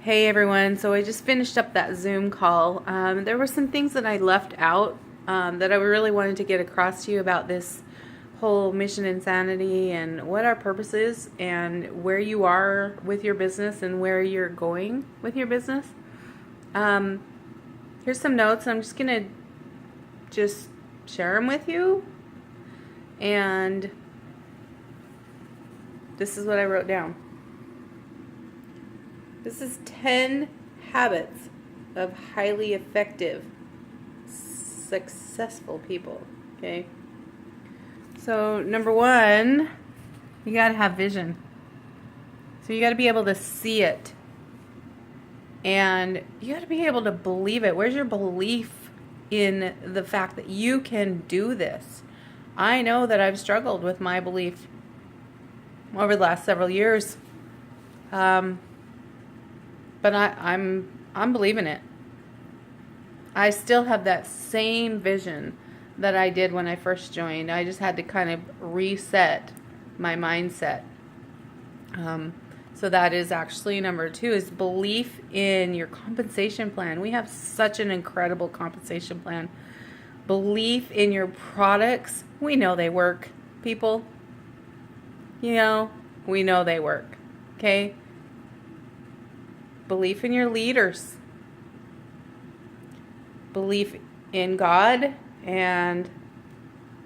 Hey everyone, so I just finished up that Zoom call. There were some things that I left out that I really wanted to get across to you about this whole mission insanity and what our purpose is and where you are with your business and where you're going with your business. Um, Here's some notes. I'm just going to just share them with you. And this is what I wrote down. This is 10 habits of highly effective, successful people. Okay. So, number one, you got to have vision. So, you got to be able to see it. And you got to be able to believe it. Where's your belief in the fact that you can do this? I know that I've struggled with my belief over the last several years. But I'm believing it. I still have that same vision that I did when I first joined. I just had to kind of reset my mindset. So that is actually number two, is belief in your compensation plan. We have such an incredible compensation plan. Belief in your products. We know they work, people. We know they work. Okay? Belief in your leaders. Belief in God, and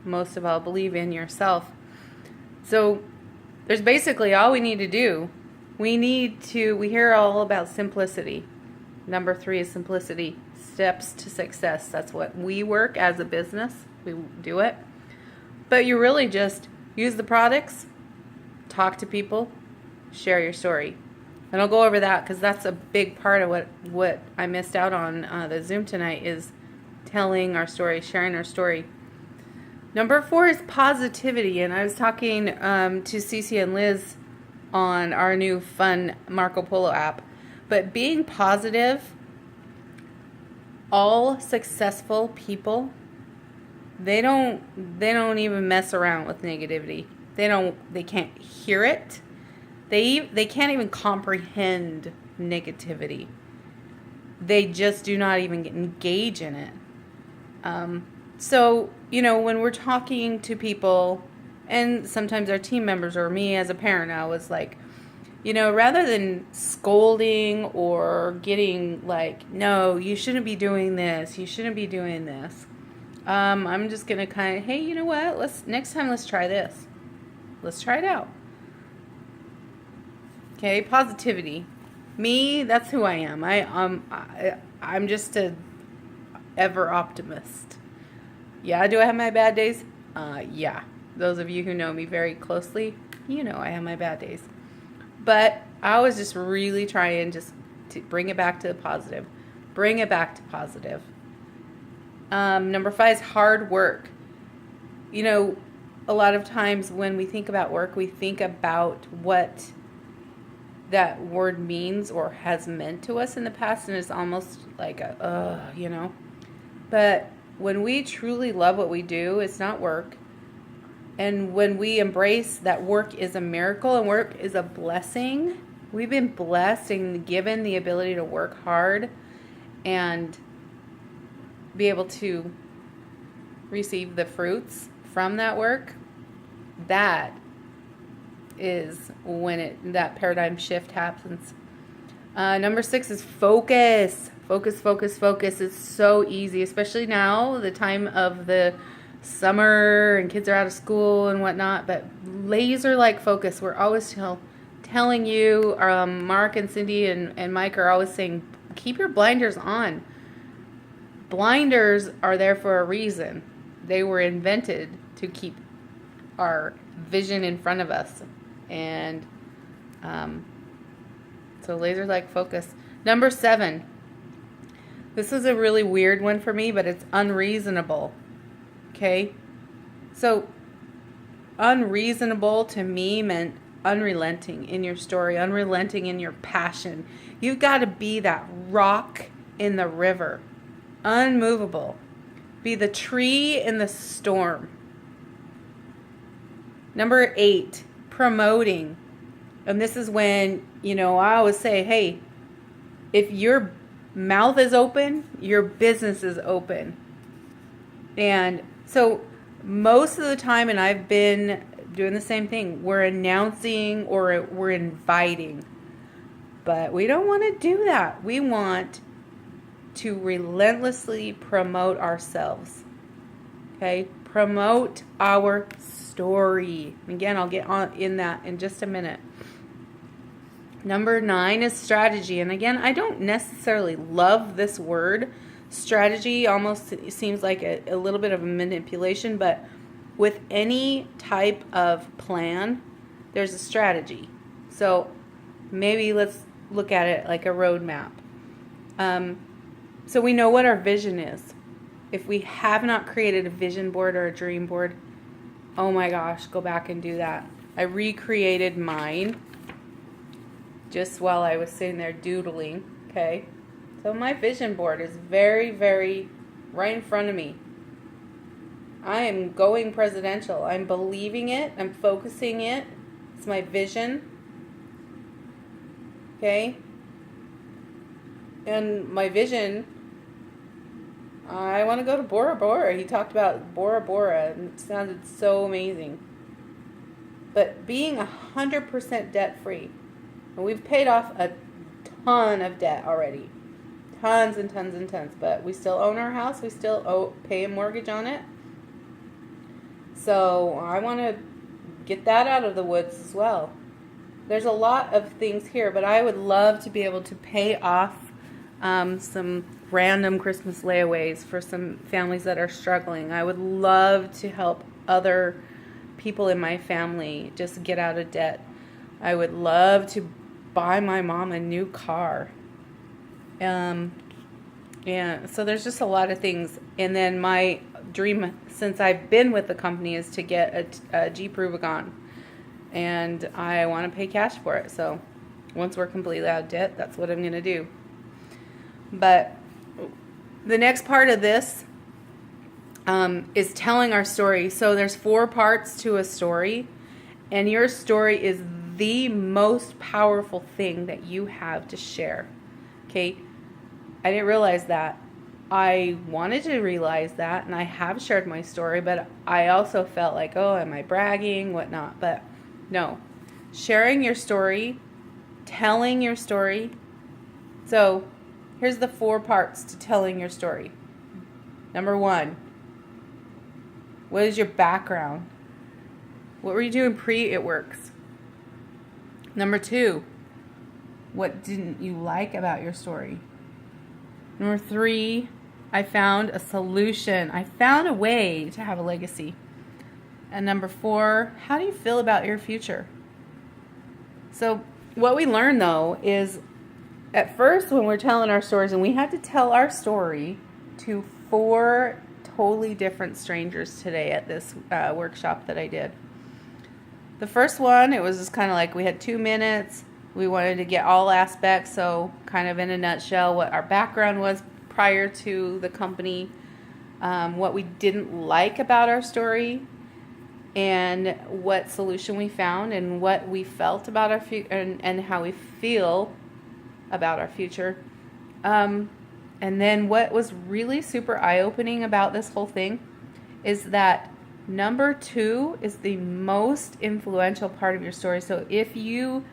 most of all, believe in yourself. So there's basically all we need to do. We hear all about simplicity. Number 3 is simplicity. Steps to success. That's what we work as a business. We do it. But you really just use the products, talk to people, share your story. And I'll go over that because that's a big part of what I missed out on the Zoom tonight, is telling our story, sharing our story. Number 4 is positivity. And I was talking to Cece and Liz on our new fun Marco Polo app. But being positive, all successful people, they don't even mess around with negativity. They can't hear it. They can't even comprehend negativity. They just do not even engage in it. So, when we're talking to people, and sometimes our team members or me as a parent, I was like, rather than scolding or getting like, no, you shouldn't be doing this, you shouldn't be doing this. I'm just going to kind of, hey, you know what? Next time, let's try this. Let's try it out. Okay, positivity. Me, that's who I am. I'm just a ever optimist. Yeah, do I have my bad days? Yeah. Those of you who know me very closely, I have my bad days. But I was just really trying just to bring it back to the positive. Bring it back to positive. Number 5 is hard work. A lot of times when we think about work, we think about what that word means or has meant to us in the past, and it's almost like But when we truly love what we do, it's not work. And when we embrace that work is a miracle and work is a blessing, we've been blessed and given the ability to work hard and be able to receive the fruits from that work. That is when that paradigm shift happens. Number 6 is focus. Focus. It's so easy, especially now, the time of the summer and kids are out of school and whatnot. But laser-like focus. We're always telling you, Mark and Cindy and Mike are always saying, keep your blinders on. Blinders are there for a reason. They were invented to keep our vision in front of us. And so laser-like focus. Number 7. This is a really weird one for me, but it's unreasonable. Okay? So unreasonable to me meant unrelenting in your story, unrelenting in your passion. You've got to be that rock in the river. Unmovable. Be the tree in the storm. Number 8, promoting. And this is when, I always say, hey, If your mouth is open, your business is open. And so most of the time, and I've been doing the same thing, we're announcing or we're inviting. But we don't want to do that. We want to relentlessly promote ourselves. Okay? Promote our story. Again, I'll get on in that in just a minute. Number 9 is strategy. And again, I don't necessarily love this word. Strategy almost seems like a little bit of a manipulation, but with any type of plan, there's a strategy. So maybe let's look at it like a roadmap. So we know what our vision is. If we have not created a vision board or a dream board, oh my gosh, go back and do that. I recreated mine just while I was sitting there doodling, okay? So my vision board is very, very right in front of me. I am going presidential. I'm believing it. I'm focusing it. It's my vision. Okay? And my vision, I want to go to Bora Bora. He talked about Bora Bora, and it sounded so amazing. But being 100% debt-free, and we've paid off a ton of debt already. Tons and tons and tons. But we still own our house. We still pay a mortgage on it. So I want to get that out of the woods as well. There's a lot of things here, but I would love to be able to pay off some random Christmas layaways for some families that are struggling. I would love to help other people in my family just get out of debt. I would love to buy my mom a new car. And so there's just a lot of things. And then my dream, since I've been with the company, is to get a Jeep Rubicon. And I want to pay cash for it. So once we're completely out of debt, that's what I'm going to do. But the next part of this is telling our story. So there's 4 parts to a story. And your story is the most powerful thing that you have to share. Okay? I didn't realize that. I wanted to realize that, and I have shared my story, but I also felt like, oh, am I bragging, whatnot? But no. Sharing your story, telling your story. So here's the 4 parts to telling your story. Number 1, what is your background? What were you doing pre-It Works? Number 2, what didn't you like about your story? Number 3, I found a solution. I found a way to have a legacy. And number 4, how do you feel about your future? So what we learn, though, is at first when we're telling our stories, and we had to tell our story to 4 totally different strangers today at this workshop that I did. The first one, it was just kind of like we had 2 minutes. We wanted to get all aspects, so kind of in a nutshell what our background was prior to the company, what we didn't like about our story, and what solution we found, and what we felt about our future, and how we feel about our future. And then what was really super eye-opening about this whole thing is that number 2 is the most influential part of your story. So if you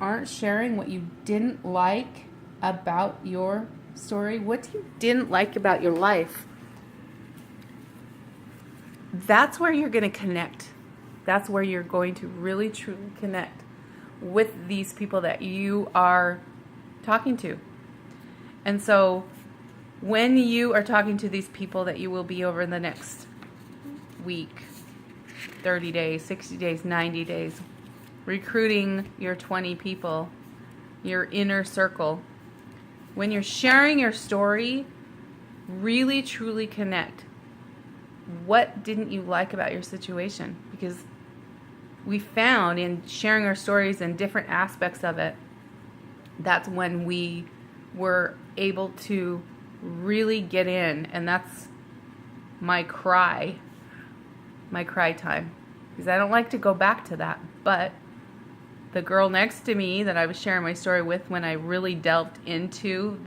aren't sharing what you didn't like about your story, what you didn't like about your life, that's where you're going to connect. That's where you're going to really truly connect with these people that you are talking to. And so when you are talking to these people that you will be over the next week, 30 days, 60 days, 90 days, recruiting your 20 people, your inner circle, when you're sharing your story, really truly connect. What didn't you like about your situation? Because we found in sharing our stories and different aspects of it, that's when we were able to really get in. And that's my cry time. Because I don't like to go back to that. But the girl next to me that I was sharing my story with, when I really delved into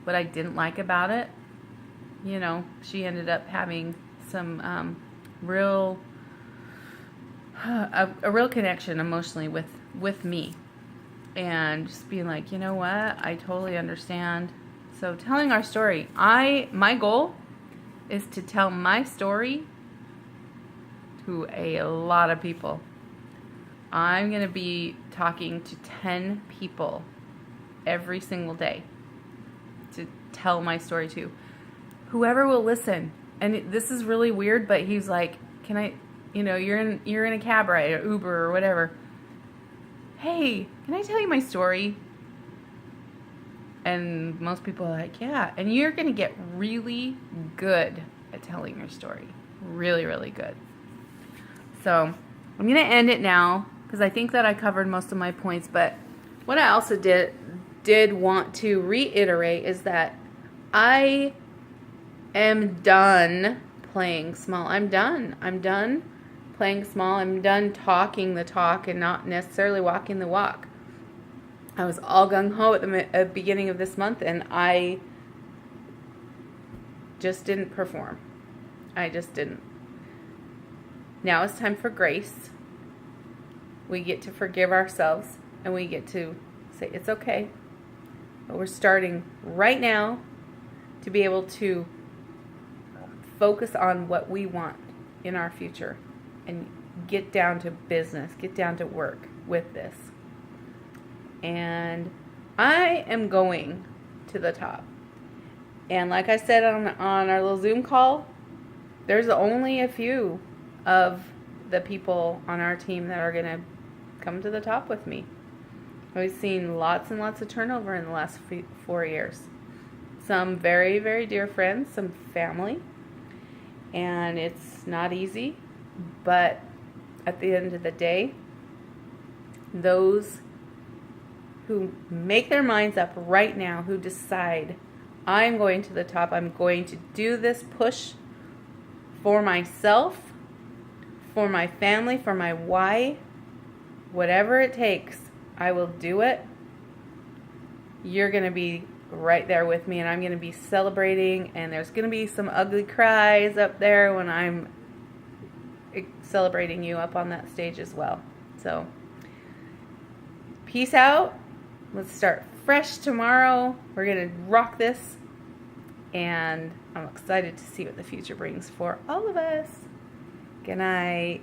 what I didn't like about it, you know, she ended up having some real a real connection emotionally with me, and just being like, you know what, I totally understand. So telling our story, my goal is to tell my story to a lot of people. I'm going to be talking to 10 people every single day to tell my story to. Whoever will listen. And this is really weird, but he's like, can I, you know, you're in a cab ride or Uber or whatever. Hey, can I tell you my story? And most people are like, yeah. And you're going to get really good at telling your story. Really, really good. So I'm going to end it now, because I think that I covered most of my points. But what I also did want to reiterate is that I am done playing small. I'm done playing small. I'm done talking the talk and not necessarily walking the walk. I was all gung-ho at the beginning of this month, and I just didn't perform. I just didn't. Now it's time for grace. We get to forgive ourselves, and we get to say it's okay. But we're starting right now to be able to focus on what we want in our future and get down to business, get down to work with this. And I am going to the top. And like I said on our little Zoom call, there's only a few of the people on our team that are going to come to the top with me. We've seen lots and lots of turnover in the last 4 years. Some very, very dear friends, some family. And it's not easy, but at the end of the day, those who make their minds up right now, who decide, I'm going to the top, I'm going to do this push for myself, for my family, for my why, whatever it takes, I will do it. You're going to be right there with me, and I'm going to be celebrating, and there's going to be some ugly cries up there when I'm celebrating you up on that stage as well. So, peace out. Let's start fresh tomorrow. We're going to rock this, and I'm excited to see what the future brings for all of us. Good night.